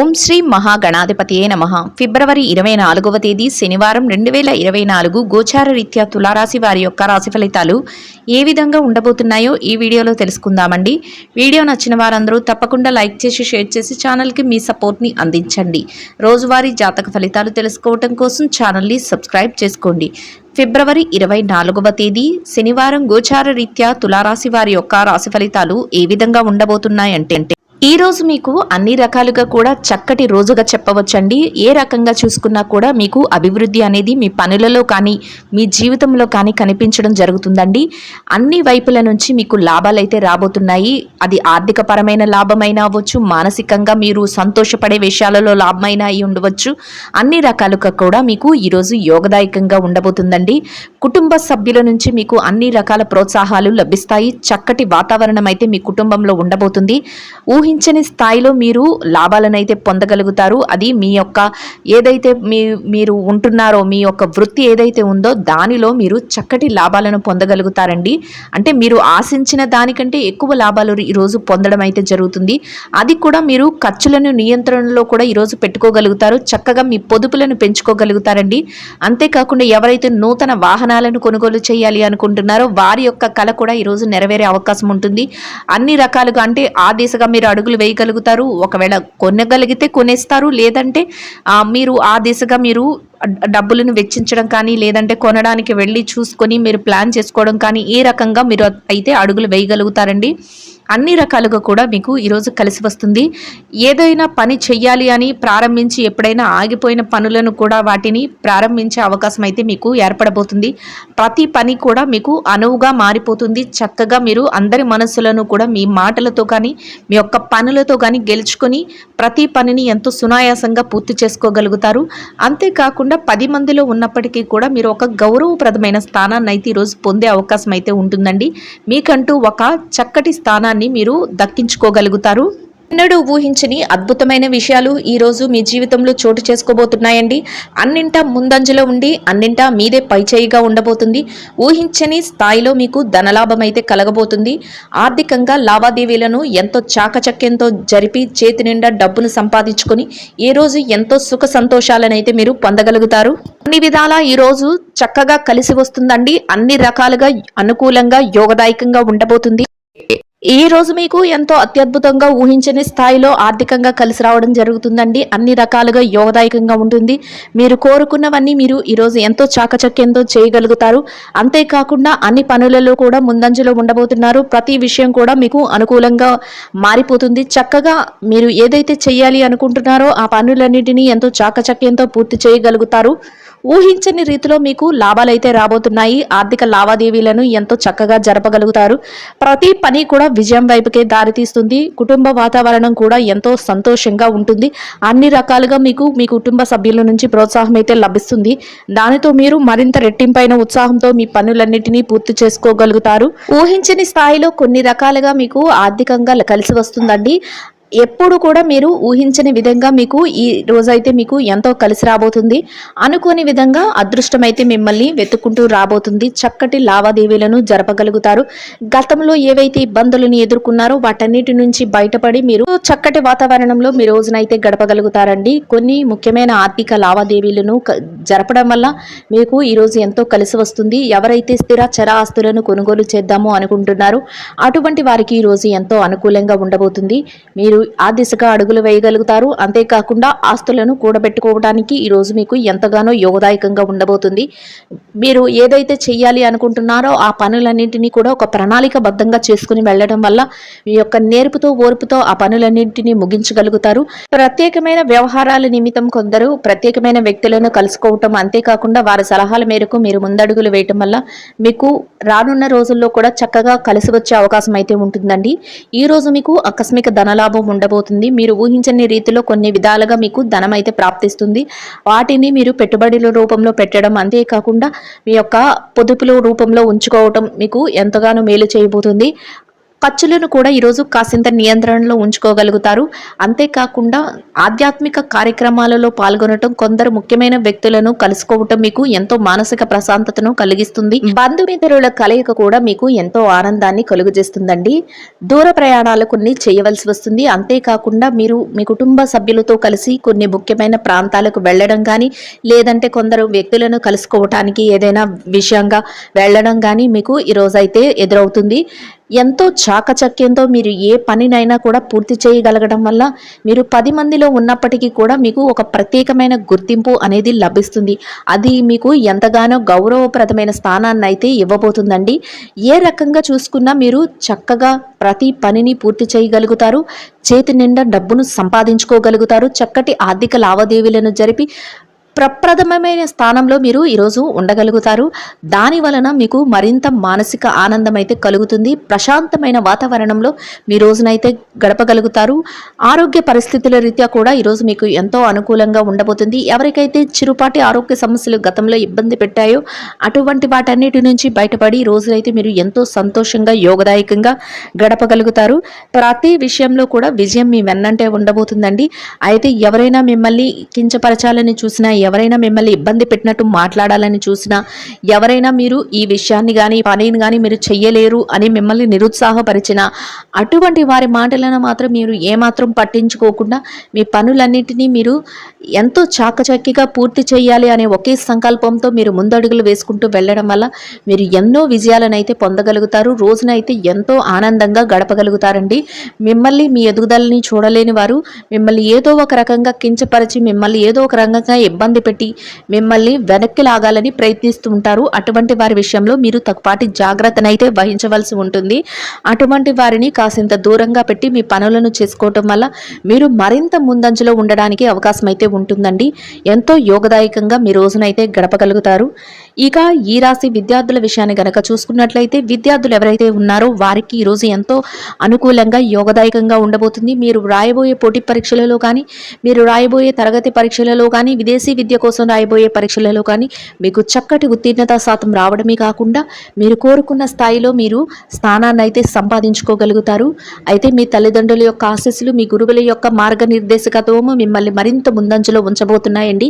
ఓం శ్రీ మహాగణాధిపతియే నమః. ఫిబ్రవరి 24వ తేదీ శనివారం 2024 గోచార రీత్యా తులారాశి వారి యొక్క రాశి ఫలితాలు ఏ విధంగా ఉండబోతున్నాయో ఈ వీడియోలో తెలుసుకుందామండి. వీడియో నచ్చిన వారందరూ తప్పకుండా లైక్ చేసి షేర్ చేసి ఛానల్కి మీ సపోర్ట్ని అందించండి. రోజువారీ జాతక ఫలితాలు తెలుసుకోవడం కోసం ఛానల్ని సబ్స్క్రైబ్ చేసుకోండి. ఫిబ్రవరి 24వ తేదీ శనివారం గోచార రీత్యా తులారాశి వారి యొక్క రాశి ఫలితాలు ఏ విధంగా ఉండబోతున్నాయంటే ఈ రోజు మీకు అన్ని రకాలుగా కూడా చక్కటి రోజుగా చెప్పవచ్చండి. ఏ రకంగా చూసుకున్నా కూడా మీకు అభివృద్ధి అనేది మీ పనులలో కానీ మీ జీవితంలో కానీ కనిపించడం జరుగుతుందండి. అన్ని వైపుల నుంచి మీకు లాభాలు అయితే రాబోతున్నాయి. అది ఆర్థిక పరమైన లాభమైనా అవ్వచ్చు, మానసికంగా మీరు సంతోషపడే విషయాలలో లాభమైనా అయి ఉండవచ్చు. అన్ని రకాలుగా కూడా మీకు ఈరోజు యోగదాయకంగా ఉండబోతుందండి. కుటుంబ సభ్యుల నుంచి మీకు అన్ని రకాల ప్రోత్సాహాలు లభిస్తాయి. చక్కటి వాతావరణం అయితే మీ కుటుంబంలో ఉండబోతుంది. ఊహించని స్థాయిలో మీరు లాభాలను అయితే పొందగలుగుతారు. అది మీ యొక్క ఏదైతే మీరు ఉంటున్నారో మీ యొక్క వృత్తి ఏదైతే ఉందో దానిలో మీరు చక్కటి లాభాలను పొందగలుగుతారండి. అంటే మీరు ఆశించిన దానికంటే ఎక్కువ లాభాలు ఈరోజు పొందడం అయితే జరుగుతుంది. అది కూడా మీరు ఖర్చులను నియంత్రణలో కూడా ఈరోజు పెట్టుకోగలుగుతారు. చక్కగా మీ పొదుపులను పెంచుకోగలుగుతారండి. అంతేకాకుండా ఎవరైతే నూతన వాహనాలను కొనుగోలు చేయాలి అనుకుంటున్నారో వారి యొక్క కళ కూడా ఈరోజు నెరవేరే అవకాశం ఉంటుంది. అన్ని రకాలుగా అంటే ఆ దిశగా మీరు అడుగులు వేయగలుగుతారు. ఒకవేళ కొనగలిగితే కొనేస్తారు, లేదంటే మీరు ఆ దిశగా మీరు డబ్బులను వెచ్చించడం కానీ లేదంటే కొనడానికి వెళ్ళి చూసుకొని మీరు ప్లాన్ చేసుకోవడం కానీ ఏ రకంగా మీరు అయితే అడుగులు వేయగలుగుతారండి. అన్ని రకాలుగా కూడా మీకు ఈరోజు కలిసి వస్తుంది. ఏదైనా పని చెయ్యాలి అని ప్రారంభించి ఎప్పుడైనా ఆగిపోయిన పనులను కూడా వాటిని ప్రారంభించే అవకాశం అయితే మీకు ఏర్పడబోతుంది. ప్రతి పని కూడా మీకు అనువుగా మారిపోతుంది. చక్కగా మీరు అందరి మనస్సులను కూడా మీ మాటలతో కానీ మీ యొక్క పనులతో కానీ గెలుచుకొని ప్రతి పనిని ఎంతో సునాయాసంగా పూర్తి చేసుకోగలుగుతారు. అంతేకాకుండా 10 మందిలో ఉన్నప్పటికీ కూడా మీరు ఒక గౌరవప్రదమైన స్థానాన్ని అయితే ఈరోజు పొందే అవకాశం అయితే ఉంటుందండి. మీకంటూ ఒక చక్కటి స్థానాన్ని మీరు దక్కించుకోగలుగుతారు. ఎన్నడూ ఊహించని అద్భుతమైన విషయాలు ఈరోజు మీ జీవితంలో చోటు చేసుకోబోతున్నాయండి. అన్నింటా ముందంజలో ఉండి అన్నింటా మీదే పైచేయిగా ఉండబోతుంది. ఊహించని స్థాయిలో మీకు ధనలాభం అయితే కలగబోతుంది. ఆర్థికంగా లావాదేవీలను ఎంతో చాకచక్యంతో జరిపి చేతి నిండా డబ్బును సంపాదించుకొని ఈ రోజు ఎంతో సుఖ సంతోషాలను అయితే మీరు పొందగలుగుతారు. అన్ని విధాలా ఈరోజు చక్కగా కలిసి వస్తుందండి. అన్ని రకాలుగా అనుకూలంగా యోగదాయకంగా ఉండబోతుంది. ఈ రోజు మీకు ఎంతో అత్యద్భుతంగా ఊహించని స్థాయిలో ఆర్థికంగా కలిసి రావడం జరుగుతుందండి. అన్ని రకాలుగా యోగదాయకంగా ఉంటుంది. మీరు కోరుకున్నవన్నీ మీరు ఈరోజు ఎంతో చాకచక్యంతో చేయగలుగుతారు. అంతేకాకుండా అన్ని పనులలో కూడా ముందంజలో ఉండబోతున్నారు. ప్రతి విషయం కూడా మీకు అనుకూలంగా మారిపోతుంది. చక్కగా మీరు ఏదైతే చేయాలి అనుకుంటున్నారో ఆ పనులన్నిటినీ ఎంతో చాకచక్యంతో పూర్తి చేయగలుగుతారు. ఊహించని రీతిలో మీకు లాభాలైతే రాబోతున్నాయి. ఆర్థిక లావాదేవీలను ఎంతో చక్కగా జరపగలుగుతారు. ప్రతి పని కూడా విజయం వైపుకే దారితీస్తుంది. కుటుంబ వాతావరణం కూడా ఎంతో సంతోషంగా ఉంటుంది. అన్ని రకాలుగా మీకు మీ కుటుంబ సభ్యుల నుంచి ప్రోత్సాహం అయితే లభిస్తుంది. దానితో మీరు మరింత రెట్టింపైన ఉత్సాహంతో మీ పనులన్నిటినీ పూర్తి చేసుకోగలుగుతారు. ఊహించని స్థాయిలో కొన్ని రకాలుగా మీకు ఆర్థికంగా కలిసి వస్తుందండి. ఎప్పుడు కూడా మీరు ఊహించని విధంగా మీకు ఈ రోజైతే మీకు ఎంతో కలిసి రాబోతుంది. అనుకోని విధంగా అదృష్టం అయితే మిమ్మల్ని వెతుక్కుంటూ రాబోతుంది. చక్కటి లావాదేవీలను జరపగలుగుతారు. గతంలో ఏవైతే ఇబ్బందులను ఎదుర్కొన్నారో వాటన్నిటి నుంచి బయటపడి మీరు చక్కటి వాతావరణంలో మీ రోజునైతే గడపగలుగుతారండి. కొన్ని ముఖ్యమైన ఆర్థిక లావాదేవీలను జరపడం వల్ల మీకు ఈరోజు ఎంతో కలిసి వస్తుంది. ఎవరైతే స్థిర చర ఆస్తులను కొనుగోలు చేద్దామో అనుకుంటున్నారో అటువంటి వారికి ఈరోజు ఎంతో అనుకూలంగా ఉండబోతుంది. మీరు ఆ దిశగా అడుగులు వేయగలుగుతారు. అంతేకాకుండా ఆస్తులను కూడబెట్టుకోవడానికి ఈరోజు మీకు ఎంతగానో యోగదాయకంగా ఉండబోతుంది. మీరు ఏదైతే చెయ్యాలి అనుకుంటున్నారో ఆ పనులన్నింటినీ కూడా ఒక ప్రణాళికబద్ధంగా చేసుకుని వెళ్ళడం వల్ల మీ యొక్క నేర్పుతో ఓర్పుతో ఆ పనులన్నింటినీ ముగించగలుగుతారు. ప్రత్యేకమైన వ్యవహారాల నిమిత్తం కొందరు ప్రత్యేకమైన వ్యక్తులను కలుసుకోవటం, అంతేకాకుండా వారి సలహాల మేరకు మీరు ముందడుగులు వేయటం వల్ల మీకు రానున్న రోజుల్లో కూడా చక్కగా కలిసి వచ్చే అవకాశం అయితే ఉంటుందండి. ఈ రోజు మీకు ఆకస్మిక ధనలాభం ఉండబోతుంది. మీరు ఊహించని రీతిలో కొన్ని విధాలుగా మీకు ధనం అయితే ప్రాప్తిస్తుంది. వాటిని మీరు పెట్టుబడుల రూపంలో పెట్టడం, అంతేకాకుండా మీ యొక్క పొదుపుల రూపంలో ఉంచుకోవటం మీకు ఎంతగానో మేలు చేయబోతుంది. ఖర్చులను కూడా ఈరోజు కాసింత నియంత్రణలో ఉంచుకోగలుగుతారు. అంతేకాకుండా ఆధ్యాత్మిక కార్యక్రమాలలో పాల్గొనటం, కొందరు ముఖ్యమైన వ్యక్తులను కలుసుకోవటం మీకు ఎంతో మానసిక ప్రశాంతతను కలిగిస్తుంది. బంధుమిత్రుల కలయిక కూడా మీకు ఎంతో ఆనందాన్ని కలుగజేస్తుందండి. దూర ప్రయాణాలు కొన్ని చేయవలసి వస్తుంది. అంతేకాకుండా మీరు మీ కుటుంబ సభ్యులతో కలిసి కొన్ని ముఖ్యమైన ప్రాంతాలకు వెళ్ళడం కానీ, లేదంటే కొందరు వ్యక్తులను కలుసుకోవటానికి ఏదైనా విషయంగా వెళ్ళడం కానీ మీకు ఈరోజైతే ఎదురవుతుంది. ఎంతో చాకచక్యంతో మీరు ఏ పనినైనా కూడా పూర్తి చేయగలగడం వల్ల మీరు 10 మందిలో ఉన్నప్పటికీ కూడా మీకు ఒక ప్రత్యేకమైన గుర్తింపు అనేది లభిస్తుంది. అది మీకు ఎంతగానో గౌరవప్రదమైన స్థానాన్ని అయితే ఇవ్వబోతుందండి. ఏ రకంగా చూసుకున్నా మీరు చక్కగా ప్రతి పనిని పూర్తి చేయగలుగుతారు. చేతి నిండా డబ్బును సంపాదించుకోగలుగుతారు. చక్కటి ఆర్థిక లావాదేవీలను జరిపి ప్రప్రథమమైన స్థానంలో మీరు ఈరోజు ఉండగలుగుతారు. దాని వలన మీకు మరింత మానసిక ఆనందం అయితే కలుగుతుంది. ప్రశాంతమైన వాతావరణంలో మీ రోజునైతే గడపగలుగుతారు. ఆరోగ్య పరిస్థితుల రీత్యా కూడా ఈరోజు మీకు ఎంతో అనుకూలంగా ఉండబోతుంది. ఎవరికైతే చిరుపాటి ఆరోగ్య సమస్యలు గతంలో ఇబ్బంది పెట్టాయో అటువంటి వాటన్నిటి నుంచి బయటపడి ఈ రోజునైతే మీరు ఎంతో సంతోషంగా యోగదాయకంగా గడపగలుగుతారు. ప్రతి విషయంలో కూడా విజయం మీ వెన్నంటే ఉండబోతుందండి. అయితే ఎవరైనా మిమ్మల్ని కించపరచాలని చూసినా, ఎవరైనా మిమ్మల్ని ఇబ్బంది పెట్టినట్టు మాట్లాడాలని చూసినా, ఎవరైనా మీరు ఈ విషయాన్ని కానీ పనిని కానీ మీరు చెయ్యలేరు అని మిమ్మల్ని నిరుత్సాహపరిచిన అటువంటి వారి మాటలను మాత్రం మీరు ఏమాత్రం పట్టించుకోకుండా మీ పనులన్నింటినీ మీరు ఎంతో చాకచక్యంగా పూర్తి చేయాలి అనే ఒకే సంకల్పంతో మీరు ముందడుగులు వేసుకుంటూ వెళ్ళడం వల్ల మీరు ఎన్నో విజయాలను అయితే పొందగలుగుతారు. రోజునైతే ఎంతో ఆనందంగా గడపగలుగుతారండి. మిమ్మల్ని మీ ఎదుగుదలని చూడలేని వారు మిమ్మల్ని ఏదో ఒక రకంగా కించపరిచి, మిమ్మల్ని ఏదో ఒక రకంగా ఇబ్బంది పెట్టి మిమ్మల్ని వెనక్కి లాగాలని ప్రయత్నిస్తూ ఉంటారు. అటువంటి వారి విషయంలో మీరు తక్కుపాటి జాగ్రత్తనైతే వహించవలసి ఉంటుంది. అటువంటి వారిని కాసింత దూరంగా పెట్టి మీ పనులను చేసుకోవటం వల్ల మీరు మరింత ముందంజలో ఉండడానికి అవకాశం అయితే ఉంటుందండి. ఎంతో యోగదాయకంగా మీ రోజునైతే గడపగలుగుతారు. ఇక ఈ రాశి విద్యార్థుల విషయాన్ని గనక చూసుకున్నట్లయితే, విద్యార్థులు ఎవరైతే ఉన్నారో వారికి ఈరోజు ఎంతో అనుకూలంగా యోగదాయకంగా ఉండబోతుంది. మీరు రాయబోయే పోటీ పరీక్షలలో కానీ, మీరు రాయబోయే తరగతి పరీక్షలలో కానీ, విదేశీ విద్య కోసం రాయబోయే పరీక్షలలో కానీ మీకు చక్కటి ఉత్తీర్ణత శాతం రావడమే కాకుండా మీరు కోరుకున్న స్థాయిలో మీరు స్థానాన్ని అయితే సంపాదించుకోగలుగుతారు. అయితే మీ తల్లిదండ్రుల యొక్క ఆశీస్సులు, మీ గురువుల యొక్క మార్గనిర్దేశకత్వము మిమ్మల్ని మరింత ముందంజలో ఉంచబోతున్నాయండి.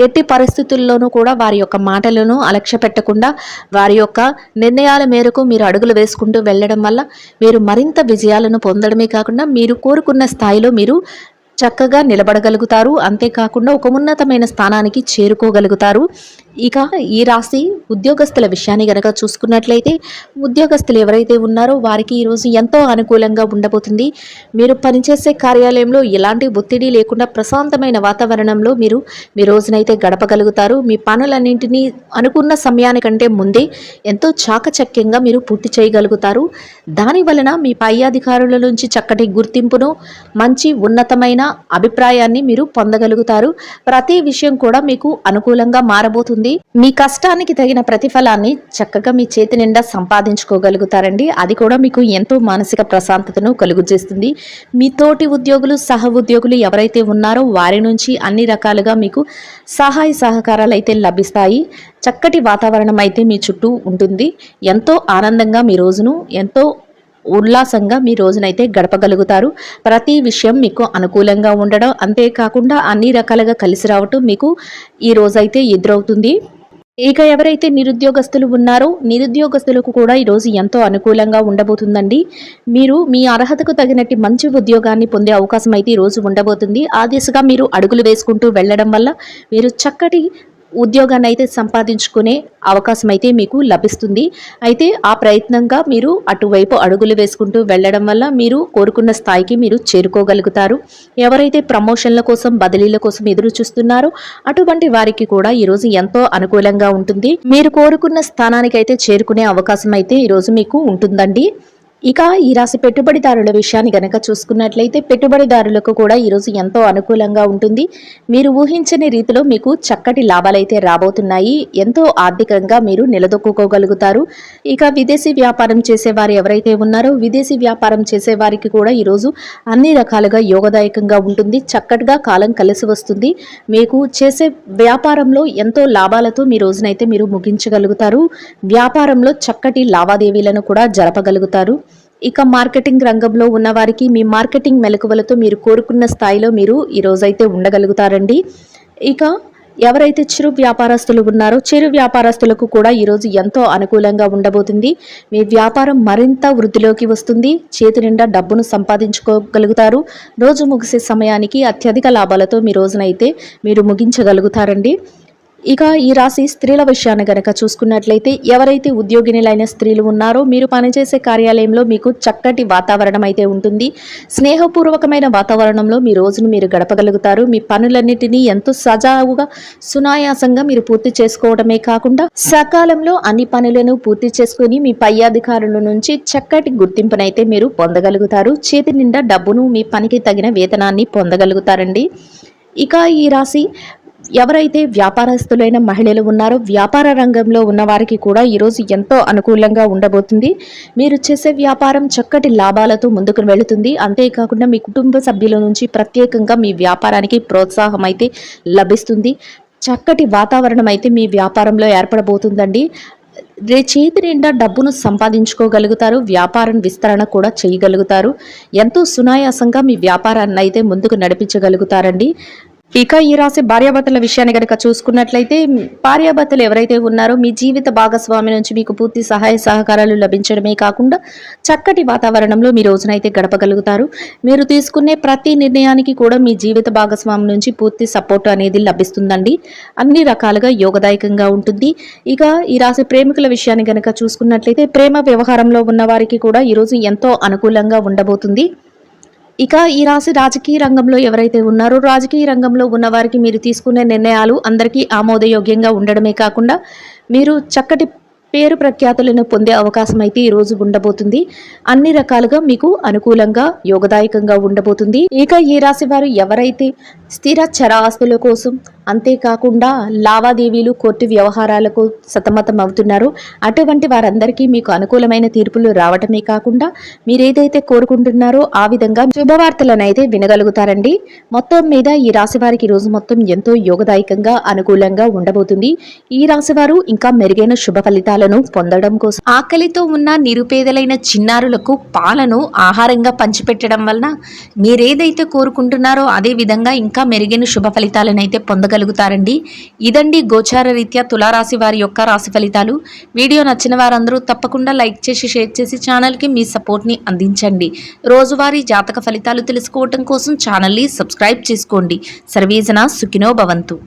ఎట్టి పరిస్థితుల్లోనూ కూడా వారి యొక్క మాటలను అలక్ష్య పెట్టకుండా వారి యొక్క నిర్ణయాల మేరకు మీరు అడుగులు వేసుకుంటూ వెళ్ళడం వల్ల మీరు మరింత విజయాలను పొందడమే కాకుండా మీరు కోరుకున్న స్థాయిలో మీరు చక్కగా నిలబడగలుగుతారు. అంతేకాకుండా ఒక ఉన్నతమైన స్థానానికి చేరుకోగలుగుతారు. ఇక ఈ రాశి ఉద్యోగస్తుల విషయాన్ని గనక చూసుకున్నట్లయితే, ఉద్యోగస్తులు ఎవరైతే ఉన్నారో వారికి ఈరోజు ఎంతో అనుకూలంగా ఉండబోతుంది. మీరు పనిచేసే కార్యాలయంలో ఎలాంటి ఒత్తిడి లేకుండా ప్రశాంతమైన వాతావరణంలో మీరు మీ రోజునైతే గడపగలుగుతారు. మీ పనులన్నింటినీ అనుకున్న సమయానికంటే ముందే ఎంతో చాకచక్యంగా మీరు పూర్తి చేయగలుగుతారు. దాని వలన మీ పై అధికారుల నుంచి చక్కటి గుర్తింపును, మంచి ఉన్నతమైన అభిప్రాయాన్ని మీరు పొందగలుగుతారు. ప్రతి విషయం కూడా మీకు అనుకూలంగా మారబోతుంది. మీ కష్టానికి తగిన ప్రతిఫలాన్ని చక్కగా మీ చేతి నిండా సంపాదించుకోగలుగుతారండి. అది కూడా మీకు ఎంతో మానసిక ప్రశాంతతను కలుగజేస్తుంది. మీ తోటి ఉద్యోగులు, సహ ఉద్యోగులు ఎవరైతే ఉన్నారో వారి నుంచి అన్ని రకాలుగా మీకు సహాయ సహకారాలు అయితే లభిస్తాయి. చక్కటి వాతావరణం అయితే మీ చుట్టూ ఉంటుంది. ఎంతో ఆనందంగా మీ రోజును ఎంతో ఉల్లాసంగా మీ రోజునైతే గడపగలుగుతారు. ప్రతి విషయం మీకు అనుకూలంగా ఉండడం, అంతేకాకుండా అన్ని రకాలుగా కలిసి రావటం మీకు ఈ రోజైతే ఎదురవుతుంది. ఇక ఎవరైతే నిరుద్యోగస్తులు ఉన్నారో నిరుద్యోగస్తులకు కూడా ఈరోజు ఎంతో అనుకూలంగా ఉండబోతుందండి. మీరు మీ అర్హతకు తగినట్టు మంచి ఉద్యోగాన్ని పొందే అవకాశం అయితే ఈరోజు ఉండబోతుంది. ఆ దిశగా మీరు అడుగులు వేసుకుంటూ వెళ్ళడం వల్ల మీరు చక్కటి ఉద్యోగాన్ని అయితే సంపాదించుకునే అవకాశం అయితే మీకు లభిస్తుంది. అయితే ఆ ప్రయత్నంగా మీరు అటువైపు అడుగులు వేసుకుంటూ వెళ్ళడం వల్ల మీరు కోరుకున్న స్థాయికి మీరు చేరుకోగలుగుతారు. ఎవరైతే ప్రమోషన్ల కోసం, బదిలీల కోసం ఎదురు చూస్తున్నారో అటువంటి వారికి కూడా ఈరోజు ఎంతో అనుకూలంగా ఉంటుంది. మీరు కోరుకున్న స్థానానికి అయితే చేరుకునే అవకాశం అయితే ఈరోజు మీకు ఉంటుందండి. ఇక ఈ రాశి పెట్టుబడిదారుల విషయాన్ని గనక చూసుకున్నట్లయితే, పెట్టుబడిదారులకు కూడా ఈరోజు ఎంతో అనుకూలంగా ఉంటుంది. మీరు ఊహించని రీతిలో మీకు చక్కటి లాభాలైతే రాబోతున్నాయి. ఎంతో ఆర్థికంగా మీరు నిలదొక్కుకోగలుగుతారు. ఇక విదేశీ వ్యాపారం చేసేవారు ఎవరైతే ఉన్నారో విదేశీ వ్యాపారం చేసేవారికి కూడా ఈరోజు అన్ని రకాలుగా యోగదాయకంగా ఉంటుంది. చక్కటిగా కాలం కలిసి వస్తుంది. మీకు చేసే వ్యాపారంలో ఎంతో లాభాలతో మీ రోజునైతే మీరు ముగించగలుగుతారు. వ్యాపారంలో చక్కటి లావాదేవీలను కూడా జరపగలుగుతారు. ఇక మార్కెటింగ్ రంగంలో ఉన్నవారికి మీ మార్కెటింగ్ మెలకువలతో మీరు కోరుకున్న స్థాయిలో మీరు ఈరోజైతే ఉండగలుగుతారండి. ఇక ఎవరైతే చిరు వ్యాపారస్తులు ఉన్నారో చిరు వ్యాపారస్తులకు కూడా ఈరోజు ఎంతో అనుకూలంగా ఉండబోతుంది. మీ వ్యాపారం మరింత వృద్ధిలోకి వస్తుంది. చేతి నిండా డబ్బును సంపాదించుకోగలుగుతారు. రోజు ముగిసే సమయానికి అత్యధిక లాభాలతో మీ రోజునైతే మీరు ముగించగలుగుతారండి. ఇక ఈ రాశి స్త్రీల విషయాన్ని గనక చూసుకున్నట్లయితే ఎవరైతే ఉద్యోగినులైన స్త్రీలు ఉన్నారో మీరు పనిచేసే కార్యాలయంలో మీకు చక్కటి వాతావరణం అయితే ఉంటుంది. స్నేహపూర్వకమైన వాతావరణంలో మీ రోజును మీరు గడపగలుగుతారు. మీ పనులన్నిటినీ ఎంతో సజావుగా సునాయాసంగా మీరు పూర్తి చేసుకోవడమే కాకుండా సకాలంలో అన్ని పనులను పూర్తి చేసుకుని మీ పై అధికారుల నుంచి చక్కటి గుర్తింపునైతే మీరు పొందగలుగుతారు. చేతి నిండా డబ్బును మీ పనికి తగిన వేతనాన్ని పొందగలుగుతారండి. ఇక ఈ రాశి ఎవరైతే వ్యాపారస్తులైన మహిళలు ఉన్నారో వ్యాపార రంగంలో ఉన్న వారికి కూడా ఈరోజు ఎంతో అనుకూలంగా ఉండబోతుంది. మీరు చేసే వ్యాపారం చక్కటి లాభాలతో ముందుకు వెళుతుంది. అంతేకాకుండా మీ కుటుంబ సభ్యుల నుంచి ప్రత్యేకంగా మీ వ్యాపారానికి ప్రోత్సాహం అయితే లభిస్తుంది. చక్కటి వాతావరణం అయితే మీ వ్యాపారంలో ఏర్పడబోతుందండి. చేతి నిండా డబ్బును సంపాదించుకోగలుగుతారు. వ్యాపారం విస్తరణ కూడా చేయగలుగుతారు. ఎంతో సునాయాసంగా మీ వ్యాపారాన్ని అయితే ముందుకు నడిపించగలుగుతారండి. ఇక ఈ రాశి భార్యాభర్తల విషయాన్ని కనుక చూసుకున్నట్లయితే భార్యాభర్తలు ఎవరైతే ఉన్నారో మీ జీవిత భాగస్వామి నుంచి మీకు పూర్తి సహాయ సహకారాలు లభించడమే కాకుండా చక్కటి వాతావరణంలో మీ రోజునైతే గడపగలుగుతారు. మీరు తీసుకునే ప్రతి నిర్ణయానికి కూడా మీ జీవిత భాగస్వామి నుంచి పూర్తి సపోర్ట్ అనేది లభిస్తుందండి. అన్ని రకాలుగా యోగదాయకంగా ఉంటుంది. ఇక ఈ రాశి ప్రేమికుల విషయాన్ని కనుక చూసుకున్నట్లయితే ప్రేమ వ్యవహారంలో ఉన్న వారికి కూడా ఈరోజు ఎంతో అనుకూలంగా ఉండబోతుంది. ఇక ఈ రాశి రాజకీయ రంగంలో ఎవరైతే ఉన్నారో రాజకీయ రంగంలో ఉన్న వారికి మీరు తీసుకునే నిర్ణయాలు అందరికీ ఆమోదయోగ్యంగా ఉండడమే కాకుండా మీరు చక్కటి పేరు ప్రఖ్యాతులను పొందే అవకాశం అయితే ఈ రోజు ఉండబోతుంది. అన్ని రకాలుగా మీకు అనుకూలంగా యోగదాయకంగా ఉండబోతుంది. ఇక ఈ రాశి వారు ఎవరైతే స్థిర చర ఆస్తుల కోసం అంతేకాకుండా లావాదేవీలు కోర్టు వ్యవహారాలకు సతమతం అవుతున్నారు. అటువంటి వారందరికీ మీకు అనుకూలమైన తీర్పులు రావటమే కాకుండా మీరేదైతే కోరుకుంటున్నారో ఆ విధంగా శుభవార్తలను అయితే వినగలుగుతారండి. మొత్తం మీద ఈ రాశి వారికి రోజు మొత్తం ఎంతో యోగదాయకంగా అనుకూలంగా ఉండబోతుంది. ఈ రాశి వారు ఇంకా మెరుగైన శుభ ఫలితాలను పొందడం కోసం ఆకలితో ఉన్న నిరుపేదలైన చిన్నారులకు పాలను ఆహారంగా పంచిపెట్టడం వలన మీరేదైతే కోరుకుంటున్నారో అదే విధంగా ఇంకా మెరుగైన శుభ ఫలితాలను అయితే పొందగలుగుతారండి. ఇదండి గోచార రీత్యా తులారాశి వారి యొక్క రాశి ఫలితాలు. వీడియో నచ్చిన వారందరూ తప్పకుండా లైక్ చేసి షేర్ చేసి ఛానల్కి మీ సపోర్ట్ని అందించండి. రోజువారీ జాతక ఫలితాలు తెలుసుకోవటం కోసం ఛానల్ని సబ్స్క్రైబ్ చేసుకోండి. సర్వేజన సుఖినో భవంతు.